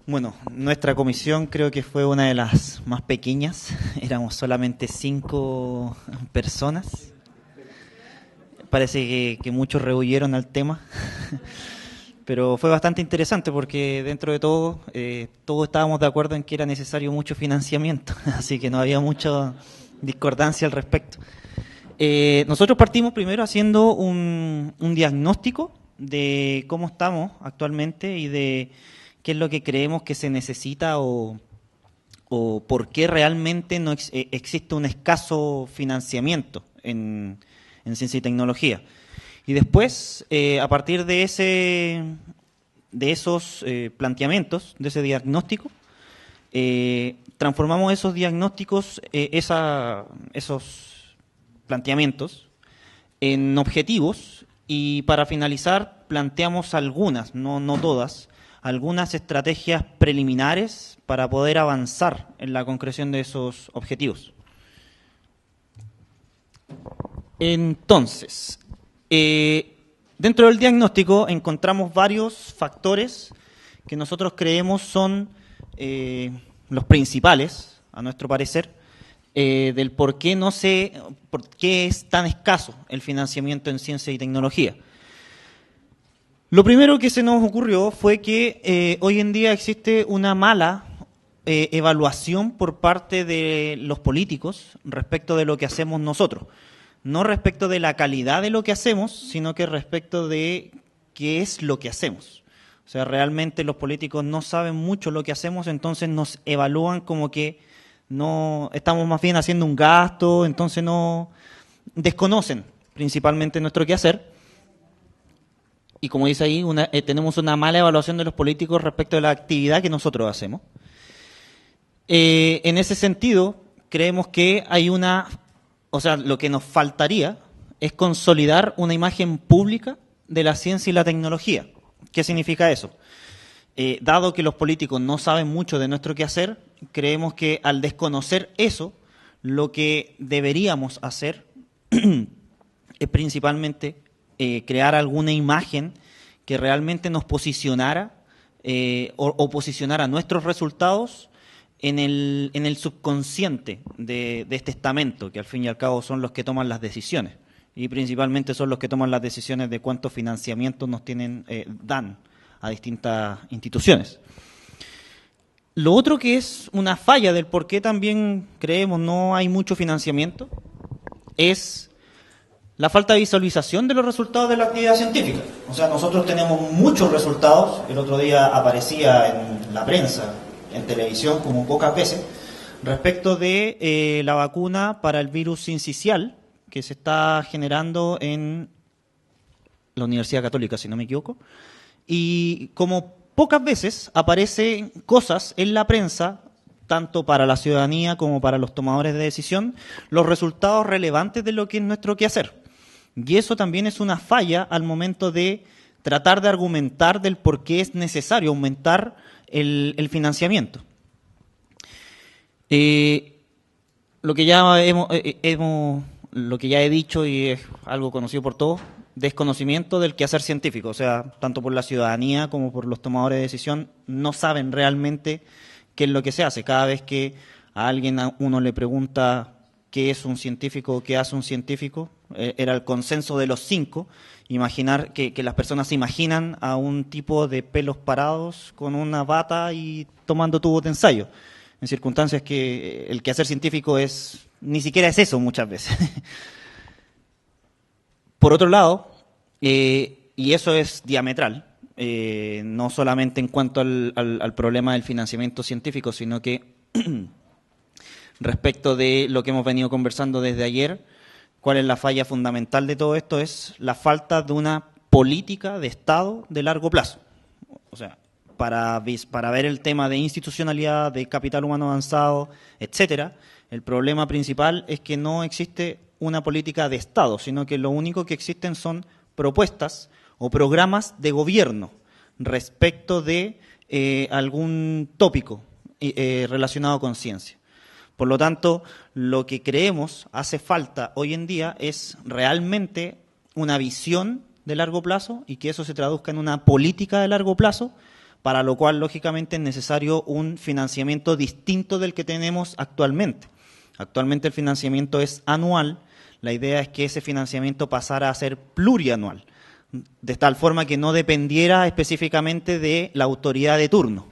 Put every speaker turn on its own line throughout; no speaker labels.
Bueno, nuestra comisión creo que fue una de las más pequeñas. Éramos solamente 5 personas. Parece que muchos rehuyeron al tema, pero fue bastante interesante porque dentro de todo todos estábamos de acuerdo en que era necesario mucho financiamiento, así que no había mucha discordancia al respecto. Nosotros partimos primero haciendo un diagnóstico de cómo estamos actualmente y de qué es lo que creemos que se necesita o por qué realmente no existe un escaso financiamiento en ciencia y tecnología. Y después, a partir de esos planteamientos, de ese diagnóstico, transformamos esos diagnósticos, esos planteamientos, en objetivos y para finalizar planteamos algunas, no todas, algunas estrategias preliminares para poder avanzar en la concreción de esos objetivos. Entonces, dentro del diagnóstico encontramos varios factores que nosotros creemos son los principales, a nuestro parecer, del por qué es tan escaso el financiamiento en ciencia y tecnología. Lo primero que se nos ocurrió fue que hoy en día existe una mala evaluación por parte de los políticos respecto de lo que hacemos nosotros. No respecto de la calidad de lo que hacemos, sino que respecto de qué es lo que hacemos. O sea, realmente los políticos no saben mucho lo que hacemos, entonces nos evalúan como que no estamos más bien haciendo un gasto, entonces no desconocen principalmente nuestro quehacer. Y como dice ahí, tenemos una mala evaluación de los políticos respecto de la actividad que nosotros hacemos. En ese sentido, creemos que lo que nos faltaría es consolidar una imagen pública de la ciencia y la tecnología. ¿Qué significa eso? Dado que los políticos no saben mucho de nuestro quehacer, creemos que al desconocer eso, lo que deberíamos hacer es principalmente crear alguna imagen que realmente nos posicionara o posicionara nuestros resultados en el subconsciente de este estamento, que al fin y al cabo son los que toman las decisiones, y principalmente son los que toman las decisiones de cuántos financiamientos nos dan a distintas instituciones. Lo otro que es una falla del por qué también creemos no hay mucho financiamiento es la falta de visualización de los resultados de la actividad científica. O sea, nosotros tenemos muchos resultados, el otro día aparecía en la prensa, en televisión, como pocas veces, respecto de la vacuna para el virus sincicial que se está generando en la Universidad Católica, si no me equivoco, y como pocas veces aparecen cosas en la prensa, tanto para la ciudadanía como para los tomadores de decisión, los resultados relevantes de lo que es nuestro quehacer. Y eso también es una falla al momento de tratar de argumentar del por qué es necesario aumentar el financiamiento. Lo que ya lo que ya he dicho y es algo conocido por todos, desconocimiento del quehacer científico, o sea, tanto por la ciudadanía como por los tomadores de decisión, no saben realmente qué es lo que se hace. Cada vez que a uno le pregunta qué es un científico o qué hace un científico, era el consenso de los 5, imaginar que las personas se imaginan a un tipo de pelos parados con una bata y tomando tubos de ensayo, en circunstancias que el quehacer científico ni siquiera es eso muchas veces. Por otro lado, y eso es diametral, no solamente en cuanto al problema del financiamiento científico, sino que respecto de lo que hemos venido conversando desde ayer, cuál es la falla fundamental de todo esto, es la falta de una política de Estado de largo plazo. O sea, para ver el tema de institucionalidad, de capital humano avanzado, etcétera, el problema principal es que no existe una política de Estado, sino que lo único que existen son propuestas o programas de gobierno respecto de algún tópico relacionado con ciencia. Por lo tanto, lo que creemos hace falta hoy en día es realmente una visión de largo plazo y que eso se traduzca en una política de largo plazo para lo cual, lógicamente, es necesario un financiamiento distinto del que tenemos actualmente. Actualmente el financiamiento es anual, la idea es que ese financiamiento pasara a ser plurianual, de tal forma que no dependiera específicamente de la autoridad de turno.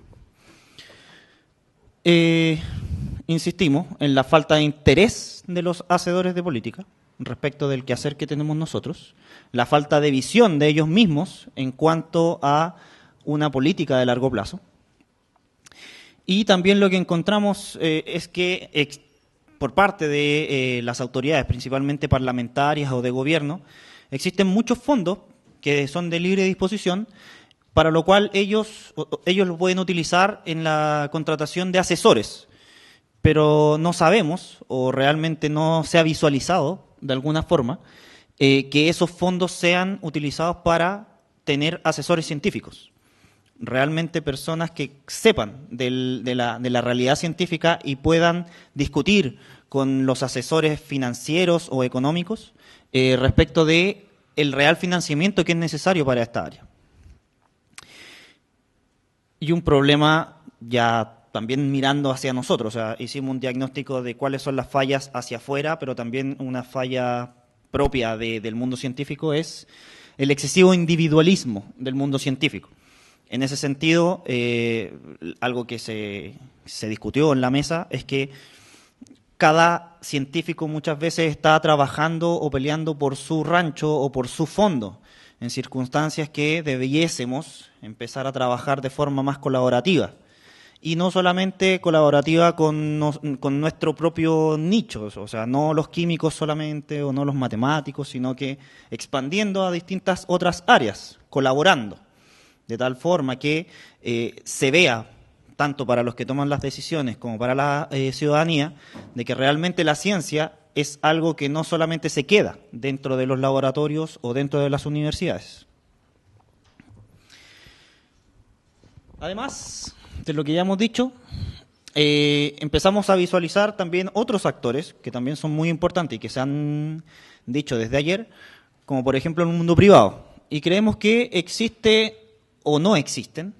Insistimos en la falta de interés de los hacedores de política respecto del quehacer que tenemos nosotros, la falta de visión de ellos mismos en cuanto a una política de largo plazo. Y también lo que encontramos es que por parte de las autoridades, principalmente parlamentarias o de gobierno, existen muchos fondos que son de libre disposición, para lo cual ellos lo pueden utilizar en la contratación de asesores, pero no sabemos, o realmente no se ha visualizado de alguna forma, que esos fondos sean utilizados para tener asesores científicos. Realmente personas que sepan de la realidad científica y puedan discutir con los asesores financieros o económicos respecto de el real financiamiento que es necesario para esta área. Y un problema ya también mirando hacia nosotros, o sea, hicimos un diagnóstico de cuáles son las fallas hacia afuera, pero también una falla propia del mundo científico es el excesivo individualismo del mundo científico. En ese sentido, algo que se discutió en la mesa es que cada científico muchas veces está trabajando o peleando por su rancho o por su fondo, en circunstancias que debiésemos empezar a trabajar de forma más colaborativa. Y no solamente colaborativa con nuestro propio nicho, o sea, no los químicos solamente o no los matemáticos, sino que expandiendo a distintas otras áreas, colaborando, de tal forma que se vea, tanto para los que toman las decisiones como para la ciudadanía, de que realmente la ciencia es algo que no solamente se queda dentro de los laboratorios o dentro de las universidades. Además de lo que ya hemos dicho, empezamos a visualizar también otros actores que también son muy importantes y que se han dicho desde ayer, como por ejemplo en el mundo privado. Y creemos que existe o no existen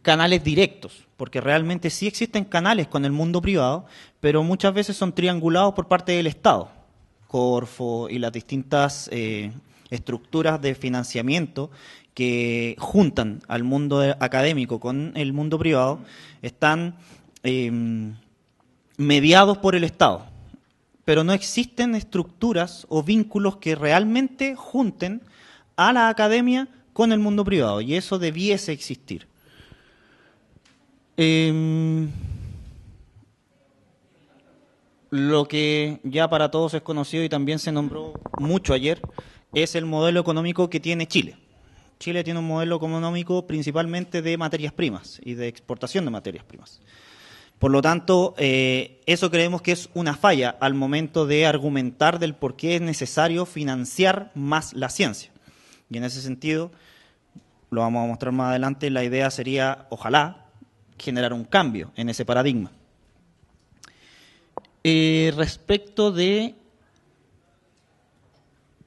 canales directos, porque realmente sí existen canales con el mundo privado, pero muchas veces son triangulados por parte del Estado. Corfo y las distintas estructuras de financiamiento que juntan al mundo académico con el mundo privado están mediados por el Estado, pero no existen estructuras o vínculos que realmente junten a la academia con el mundo privado, y eso debiese existir. Lo que ya para todos es conocido y también se nombró mucho ayer es el modelo económico que tiene Chile. Chile tiene un modelo económico principalmente de materias primas y de exportación de materias primas. Por lo tanto, eso creemos que es una falla al momento de argumentar del por qué es necesario financiar más la ciencia. Y en ese sentido, lo vamos a mostrar más adelante, la idea sería, ojalá, generar un cambio en ese paradigma. Respecto de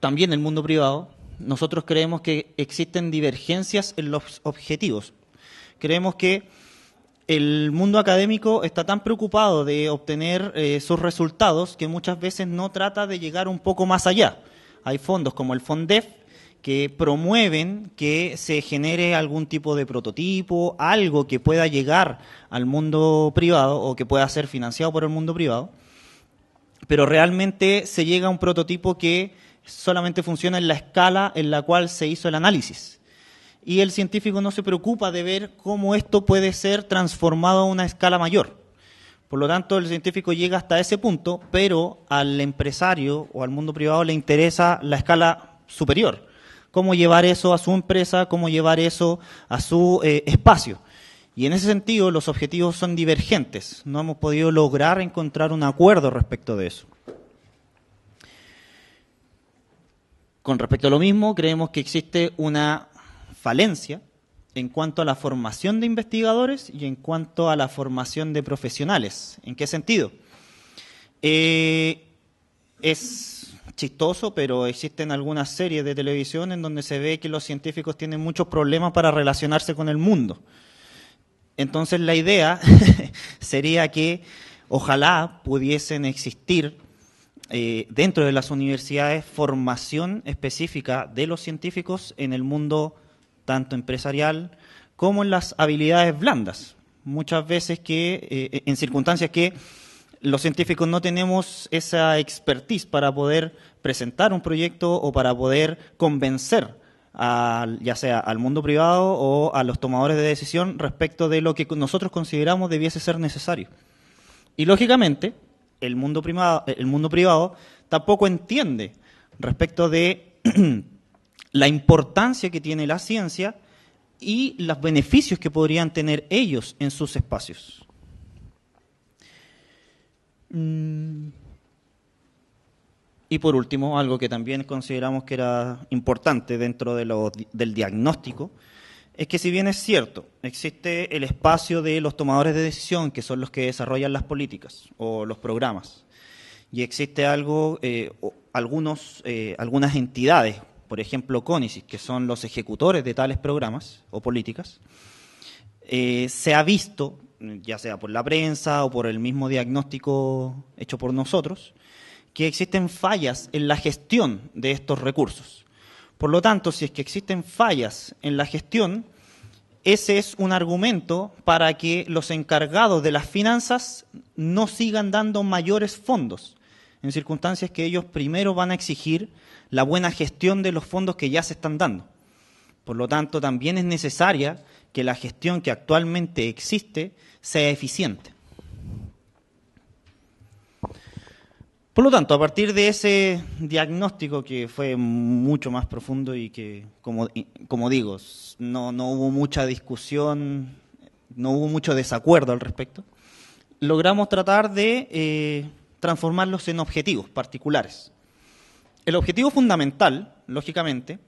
también el mundo privado, nosotros creemos que existen divergencias en los objetivos. Creemos que el mundo académico está tan preocupado de obtener sus resultados que muchas veces no trata de llegar un poco más allá. Hay fondos como el FONDEF que promueven que se genere algún tipo de prototipo, algo que pueda llegar al mundo privado o que pueda ser financiado por el mundo privado, pero realmente se llega a un prototipo que solamente funciona en la escala en la cual se hizo el análisis. Y el científico no se preocupa de ver cómo esto puede ser transformado a una escala mayor. Por lo tanto, el científico llega hasta ese punto, pero al empresario o al mundo privado le interesa la escala superior. Cómo llevar eso a su empresa, cómo llevar eso a su espacio. Y en ese sentido, los objetivos son divergentes. No hemos podido lograr encontrar un acuerdo respecto de eso. Con respecto a lo mismo, creemos que existe una falencia en cuanto a la formación de investigadores y en cuanto a la formación de profesionales. ¿En qué sentido? Es chistoso, pero existen algunas series de televisión en donde se ve que los científicos tienen muchos problemas para relacionarse con el mundo. Entonces la idea sería que ojalá pudiesen existir dentro de las universidades formación específica de los científicos en el mundo tanto empresarial como en las habilidades blandas. Muchas veces que en circunstancias que los científicos no tenemos esa expertise para poder presentar un proyecto o para poder convencer ya sea al mundo privado o a los tomadores de decisión respecto de lo que nosotros consideramos debiese ser necesario. Y lógicamente, el mundo privado tampoco entiende respecto de la importancia que tiene la ciencia y los beneficios que podrían tener ellos en sus espacios. Y por último, algo que también consideramos que era importante dentro del diagnóstico, es que si bien es cierto, existe el espacio de los tomadores de decisión, que son los que desarrollan las políticas o los programas, y existe algunas entidades, por ejemplo CONICET, que son los ejecutores de tales programas o políticas, se ha visto, ya sea por la prensa o por el mismo diagnóstico hecho por nosotros, que existen fallas en la gestión de estos recursos. Por lo tanto, si es que existen fallas en la gestión, ese es un argumento para que los encargados de las finanzas no sigan dando mayores fondos, en circunstancias que ellos primero van a exigir la buena gestión de los fondos que ya se están dando. Por lo tanto, también es necesaria que la gestión que actualmente existe sea eficiente. Por lo tanto, a partir de ese diagnóstico que fue mucho más profundo y que, como digo, no hubo mucha discusión, no hubo mucho desacuerdo al respecto, logramos tratar de transformarlos en objetivos particulares. El objetivo fundamental, lógicamente,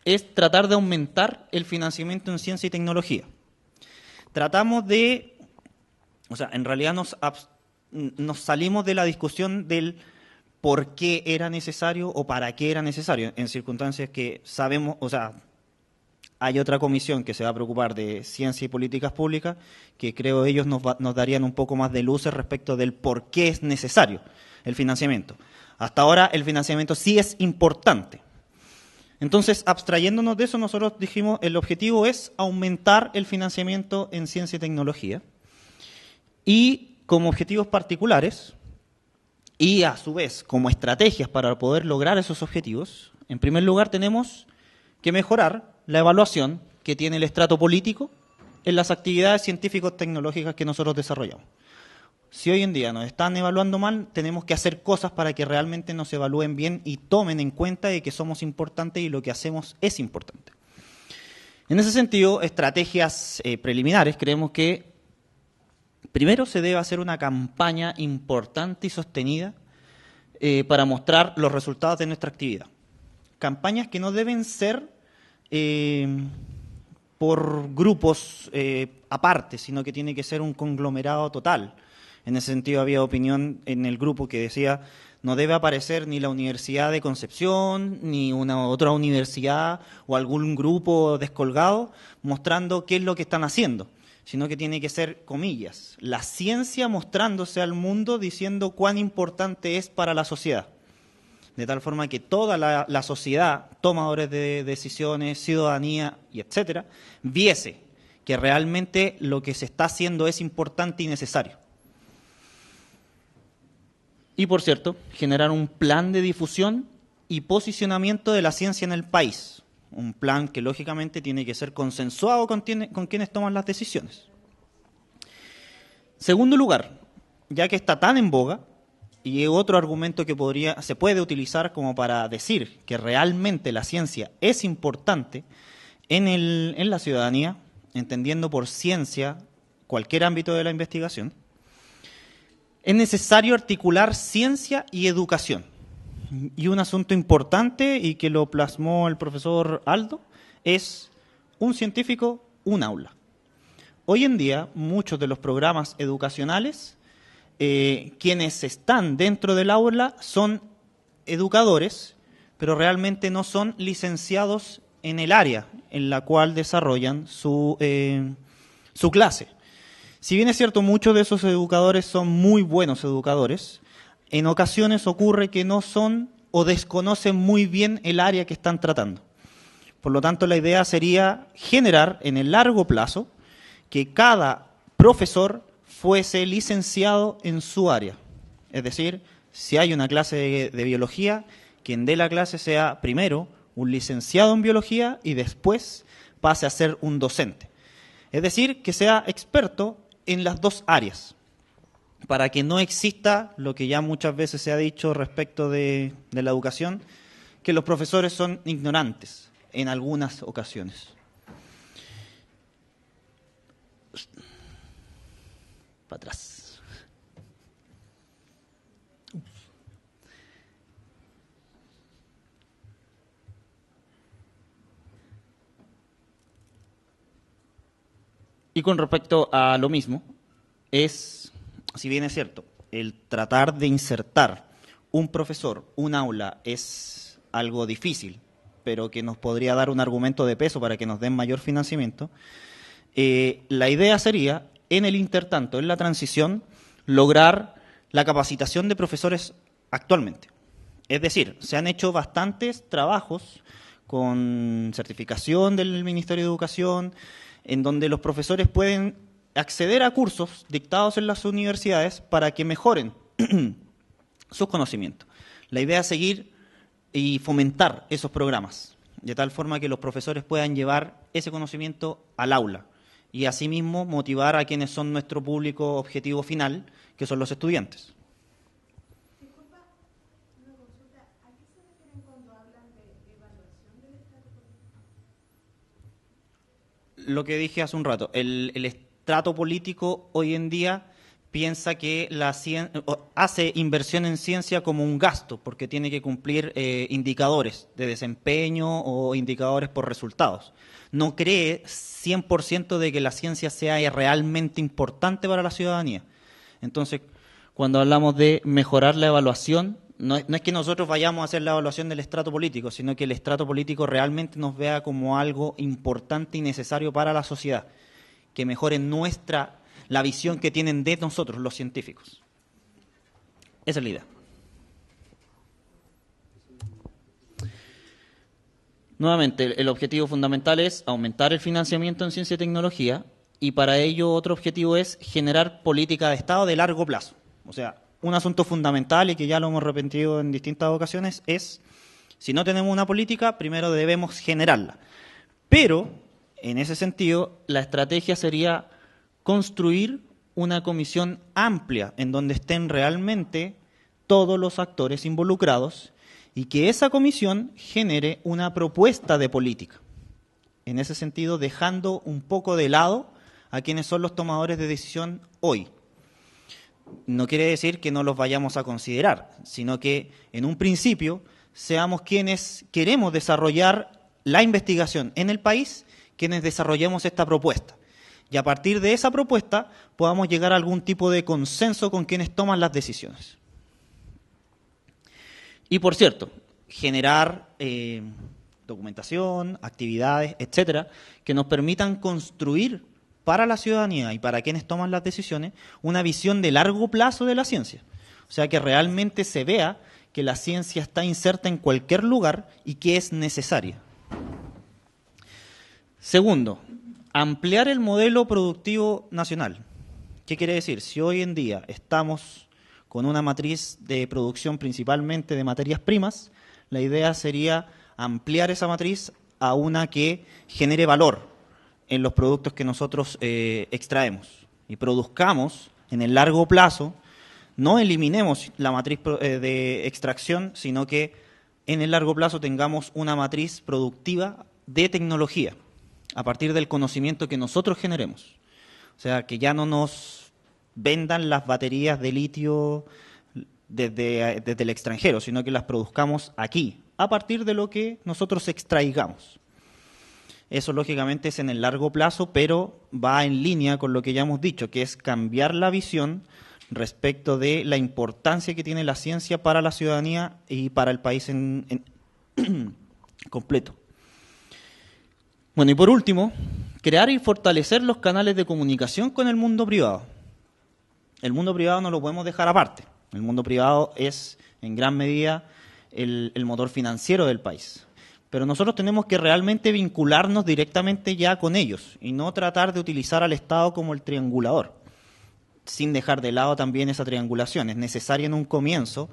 es tratar de aumentar el financiamiento en ciencia y tecnología. Tratamos de, en realidad nos salimos de la discusión del por qué era necesario o para qué era necesario, en circunstancias que sabemos, hay otra comisión que se va a preocupar de ciencia y políticas públicas, que creo ellos nos darían un poco más de luces respecto del por qué es necesario el financiamiento. Hasta ahora el financiamiento sí es importante. Entonces, abstrayéndonos de eso, nosotros dijimos el objetivo es aumentar el financiamiento en ciencia y tecnología. Y como objetivos particulares y a su vez como estrategias para poder lograr esos objetivos, en primer lugar tenemos que mejorar la evaluación que tiene el estrato político en las actividades científico-tecnológicas que nosotros desarrollamos. Si hoy en día nos están evaluando mal, tenemos que hacer cosas para que realmente nos evalúen bien y tomen en cuenta de que somos importantes y lo que hacemos es importante. En ese sentido, estrategias preliminares, creemos que primero se debe hacer una campaña importante y sostenida para mostrar los resultados de nuestra actividad. Campañas que no deben ser por grupos aparte, sino que tiene que ser un conglomerado total. En ese sentido había opinión en el grupo que decía no debe aparecer ni la Universidad de Concepción, ni una otra universidad o algún grupo descolgado mostrando qué es lo que están haciendo, sino que tiene que ser, comillas, la ciencia mostrándose al mundo diciendo cuán importante es para la sociedad. De tal forma que toda la sociedad, tomadores de decisiones, ciudadanía y etcétera, viese que realmente lo que se está haciendo es importante y necesario. Y por cierto, generar un plan de difusión y posicionamiento de la ciencia en el país. Un plan que lógicamente tiene que ser consensuado con quienes toman las decisiones. Segundo lugar, ya que está tan en boga, y otro argumento que se puede utilizar como para decir que realmente la ciencia es importante en la ciudadanía, entendiendo por ciencia cualquier ámbito de la investigación, es necesario articular ciencia y educación. Y un asunto importante, y que lo plasmó el profesor Aldo, es un científico, un aula. Hoy en día, muchos de los programas educacionales, quienes están dentro del aula son educadores, pero realmente no son licenciados en el área en la cual desarrollan su su clase. Si bien es cierto, muchos de esos educadores son muy buenos educadores, en ocasiones ocurre que no son o desconocen muy bien el área que están tratando. Por lo tanto, la idea sería generar en el largo plazo que cada profesor fuese licenciado en su área. Es decir, si hay una clase de biología, quien dé la clase sea primero un licenciado en biología y después pase a ser un docente. Es decir, que sea experto en las dos áreas, para que no exista lo que ya muchas veces se ha dicho respecto de la educación, que los profesores son ignorantes en algunas ocasiones. Para atrás. Y con respecto a lo mismo, si bien es cierto, el tratar de insertar un profesor, un aula, es algo difícil, pero que nos podría dar un argumento de peso para que nos den mayor financiamiento, la idea sería, en el intertanto, en la transición, lograr la capacitación de profesores actualmente. Es decir, se han hecho bastantes trabajos con certificación del Ministerio de Educación, en donde los profesores pueden acceder a cursos dictados en las universidades para que mejoren sus conocimientos. La idea es seguir y fomentar esos programas, de tal forma que los profesores puedan llevar ese conocimiento al aula y asimismo motivar a quienes son nuestro público objetivo final, que son los estudiantes.
Disculpa, una consulta. ¿A qué se refieren cuando hablan de evaluación del estrato político?
Lo que dije hace un rato, el estrato político hoy en día piensa que hace inversión en ciencia como un gasto, porque tiene que cumplir indicadores de desempeño o indicadores por resultados. No cree 100% de que la ciencia sea realmente importante para la ciudadanía. Entonces, cuando hablamos de mejorar la evaluación, no es que nosotros vayamos a hacer la evaluación del estrato político, sino que el estrato político realmente nos vea como algo importante y necesario para la sociedad, que mejore la visión que tienen de nosotros, los científicos. Esa es la idea. Nuevamente, el objetivo fundamental es aumentar el financiamiento en ciencia y tecnología, y para ello otro objetivo es generar política de Estado de largo plazo. O sea, un asunto fundamental y que ya lo hemos repetido en distintas ocasiones es, si no tenemos una política, primero debemos generarla. Pero, en ese sentido, la estrategia sería construir una comisión amplia en donde estén realmente todos los actores involucrados y que esa comisión genere una propuesta de política. En ese sentido, dejando un poco de lado a quienes son los tomadores de decisión hoy. No quiere decir que no los vayamos a considerar, sino que en un principio seamos quienes queremos desarrollar la investigación en el país, quienes desarrollemos esta propuesta. Y a partir de esa propuesta podamos llegar a algún tipo de consenso con quienes toman las decisiones. Y por cierto, generar documentación, actividades, etcétera, que nos permitan construir para la ciudadanía y para quienes toman las decisiones una visión de largo plazo de la ciencia. O sea, que realmente se vea que la ciencia está inserta en cualquier lugar y que es necesaria. Segundo, ampliar el modelo productivo nacional. ¿Qué quiere decir? Si hoy en día estamos con una matriz de producción principalmente de materias primas, la idea sería ampliar esa matriz a una que genere valor en los productos que nosotros extraemos y produzcamos en el largo plazo. No eliminemos la matriz de extracción, sino que en el largo plazo tengamos una matriz productiva de tecnología a partir del conocimiento que nosotros generemos. O sea, que ya no nos vendan las baterías de litio desde el extranjero, sino que las produzcamos aquí, a partir de lo que nosotros extraigamos. Eso lógicamente es en el largo plazo, pero va en línea con lo que ya hemos dicho, que es cambiar la visión respecto de la importancia que tiene la ciencia para la ciudadanía y para el país en completo. Bueno, y por último, crear y fortalecer los canales de comunicación con el mundo privado. El mundo privado no lo podemos dejar aparte. El mundo privado es, en gran medida, el motor financiero del país. Pero nosotros tenemos que realmente vincularnos directamente ya con ellos y no tratar de utilizar al Estado como el triangulador, sin dejar de lado también esa triangulación. Es necesario en un comienzo,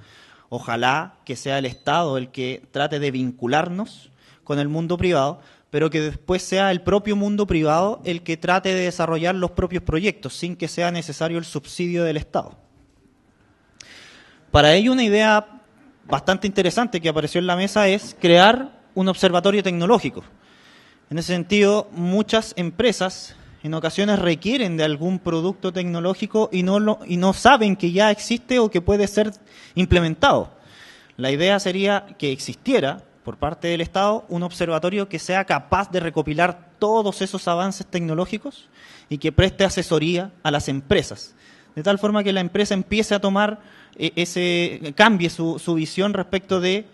ojalá que sea el Estado el que trate de vincularnos con el mundo privado, pero que después sea el propio mundo privado el que trate de desarrollar los propios proyectos, sin que sea necesario el subsidio del Estado. Para ello, una idea bastante interesante que apareció en la mesa es crear un observatorio tecnológico. En ese sentido, muchas empresas en ocasiones requieren de algún producto tecnológico y no saben que ya existe o que puede ser implementado. La idea sería que existiera, por parte del Estado, un observatorio que sea capaz de recopilar todos esos avances tecnológicos y que preste asesoría a las empresas, de tal forma que la empresa empiece a tomar cambie su visión respecto de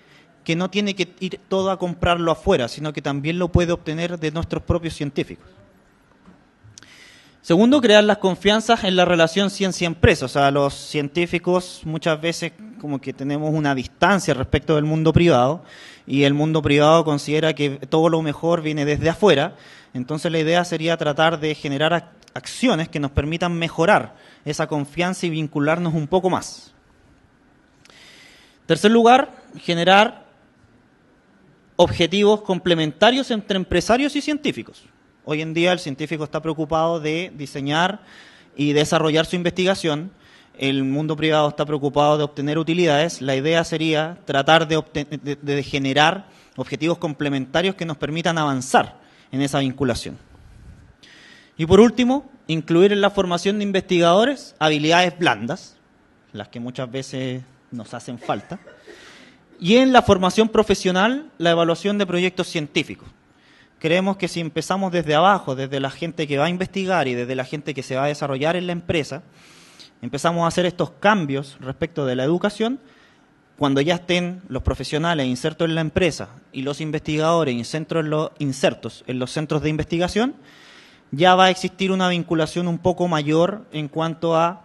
que no tiene que ir todo a comprarlo afuera, sino que también lo puede obtener de nuestros propios científicos. Segundo, crear las confianzas en la relación ciencia-empresa. O sea, los científicos muchas veces como que tenemos una distancia respecto del mundo privado y el mundo privado considera que todo lo mejor viene desde afuera. Entonces la idea sería tratar de generar acciones que nos permitan mejorar esa confianza y vincularnos un poco más. Tercer lugar, generar objetivos complementarios entre empresarios y científicos. Hoy en día el científico está preocupado de diseñar y desarrollar su investigación, el mundo privado está preocupado de obtener utilidades. La idea sería tratar de generar objetivos complementarios que nos permitan avanzar en esa vinculación. Y por último, incluir en la formación de investigadores habilidades blandas, las que muchas veces nos hacen falta, y en la formación profesional, la evaluación de proyectos científicos. Creemos que si empezamos desde abajo, desde la gente que va a investigar y desde la gente que se va a desarrollar en la empresa, empezamos a hacer estos cambios respecto de la educación, cuando ya estén los profesionales insertos en la empresa y los investigadores insertos en los centros de investigación, ya va a existir una vinculación un poco mayor en cuanto a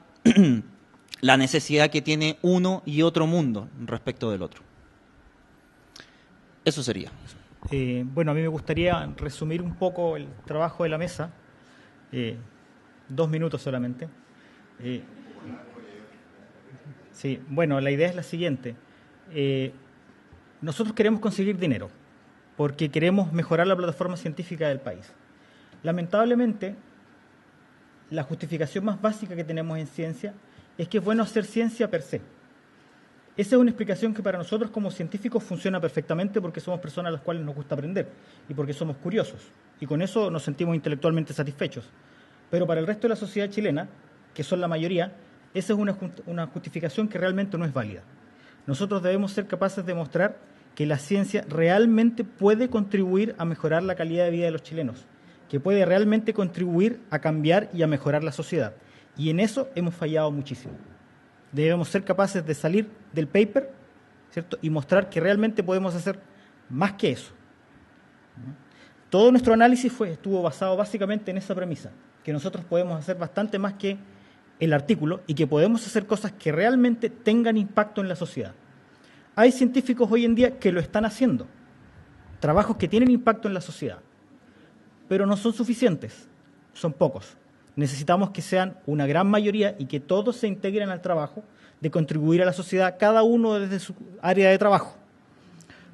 la necesidad que tiene uno y otro mundo respecto del otro. Eso sería.
Bueno, a mí me gustaría resumir un poco el trabajo de la mesa, 2 minutos solamente. Sí, bueno, la idea es la siguiente. Nosotros queremos conseguir dinero porque queremos mejorar la plataforma científica del país. Lamentablemente, la justificación más básica que tenemos en ciencia es que es bueno hacer ciencia per se. Esa es una explicación que para nosotros como científicos funciona perfectamente porque somos personas a las cuales nos gusta aprender y porque somos curiosos. Y con eso nos sentimos intelectualmente satisfechos. Pero para el resto de la sociedad chilena, que son la mayoría, esa es una justificación que realmente no es válida. Nosotros debemos ser capaces de mostrar que la ciencia realmente puede contribuir a mejorar la calidad de vida de los chilenos, que puede realmente contribuir a cambiar y a mejorar la sociedad. Y en eso hemos fallado muchísimo. Debemos ser capaces de salir del paper, ¿cierto?, y mostrar que realmente podemos hacer más que eso. Todo nuestro análisis estuvo basado básicamente en esa premisa, que nosotros podemos hacer bastante más que el artículo y que podemos hacer cosas que realmente tengan impacto en la sociedad. Hay científicos hoy en día que lo están haciendo, trabajos que tienen impacto en la sociedad, pero no son suficientes, son pocos. Necesitamos que sean una gran mayoría y que todos se integren al trabajo de contribuir a la sociedad, cada uno desde su área de trabajo.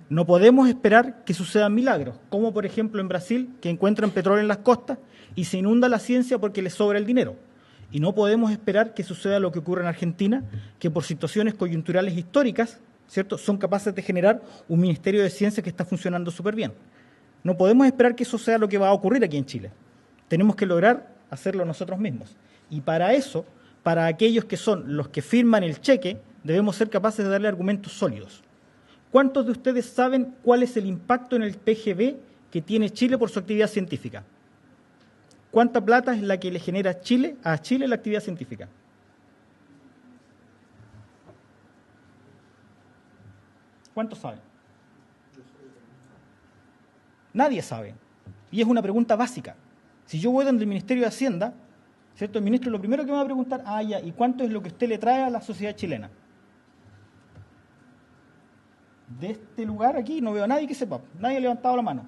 No podemos esperar que sucedan milagros, como por ejemplo en Brasil, que encuentran petróleo en las costas y se inunda la ciencia porque les sobra el dinero. Y no podemos esperar que suceda lo que ocurre en Argentina, que por situaciones coyunturales históricas, ¿cierto?, son capaces de generar un ministerio de ciencia que está funcionando súper bien. No podemos esperar que eso sea lo que va a ocurrir aquí en Chile. Tenemos que lograr hacerlo nosotros mismos. Y para eso, para aquellos que son los que firman el cheque, debemos ser capaces de darle argumentos sólidos. ¿Cuántos de ustedes saben cuál es el impacto en el PGB que tiene Chile por su actividad científica? ¿Cuánta plata es la que le genera a Chile la actividad científica? ¿Cuántos saben? Nadie sabe. Y es una pregunta básica, Si yo voy donde el Ministerio de Hacienda, ¿cierto? El ministro lo primero que me va a preguntar, ya, ¿y cuánto es lo que usted le trae a la sociedad chilena? De este lugar aquí no veo a nadie que sepa, nadie ha levantado la mano.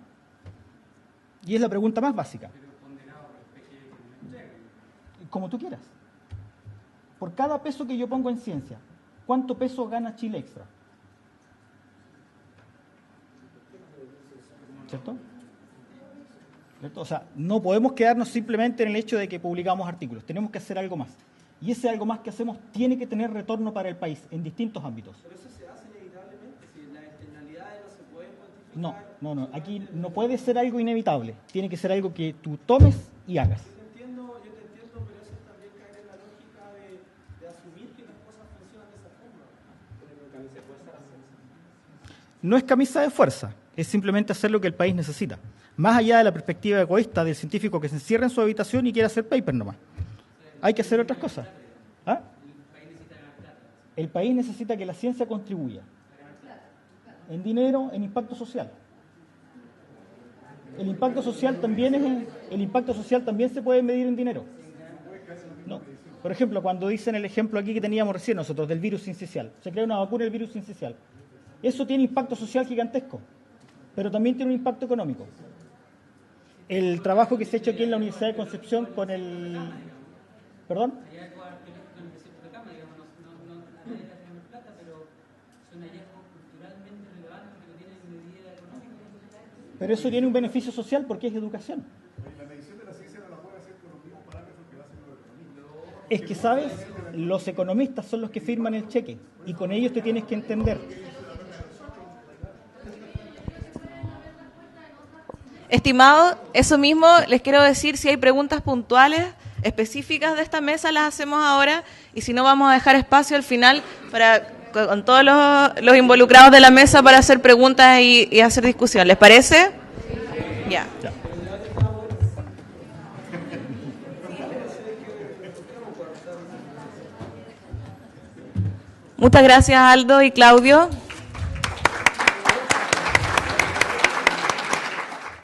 Y es la pregunta más básica. Como tú quieras. Por cada peso que yo pongo en ciencia, ¿cuánto peso gana Chile extra? ¿Cierto? ¿Cierto? O sea, no podemos quedarnos simplemente en el hecho de que publicamos artículos, tenemos que hacer algo más. Y ese algo más que hacemos tiene que tener retorno para el país en distintos ámbitos.
Pero eso se hace inevitablemente, si las externalidades no se pueden cuantificar.
No. Aquí no puede ser algo inevitable, tiene que ser algo que tú tomes y hagas.
Yo te entiendo, pero eso es también caer en la lógica de asumir que las cosas funcionan de esa forma. Pero camisa de fuerza
No es camisa de fuerza, es simplemente hacer lo que el país necesita. Más allá de la perspectiva egoísta del científico que se encierra en su habitación y quiere hacer paper nomás. Hay que hacer otras cosas. ¿Ah? El país necesita que la ciencia contribuya. En dinero, en impacto social. El impacto social también se puede medir en dinero. No. Por ejemplo, cuando dicen el ejemplo aquí que teníamos recién nosotros del virus sincicial, se crea una vacuna del virus sincicial. Eso tiene impacto social gigantesco, pero también tiene un impacto económico. El trabajo que se ha hecho aquí en la Universidad de Concepción con el... ¿Perdón? Pero eso tiene un beneficio social porque es educación.
La medición de la ciencia no la puede hacer con los mismos parámetros que lo hacen los economistas.
Es que, ¿sabes? Los economistas son los que firman el cheque y con ellos te tienes que entender.
Estimado, eso mismo les quiero decir, si hay preguntas puntuales, específicas de esta mesa, las hacemos ahora, y si no, vamos a dejar espacio al final para con todos los involucrados de la mesa para hacer preguntas y hacer discusión. ¿Les parece? Ya. Muchas gracias, Aldo y Claudio.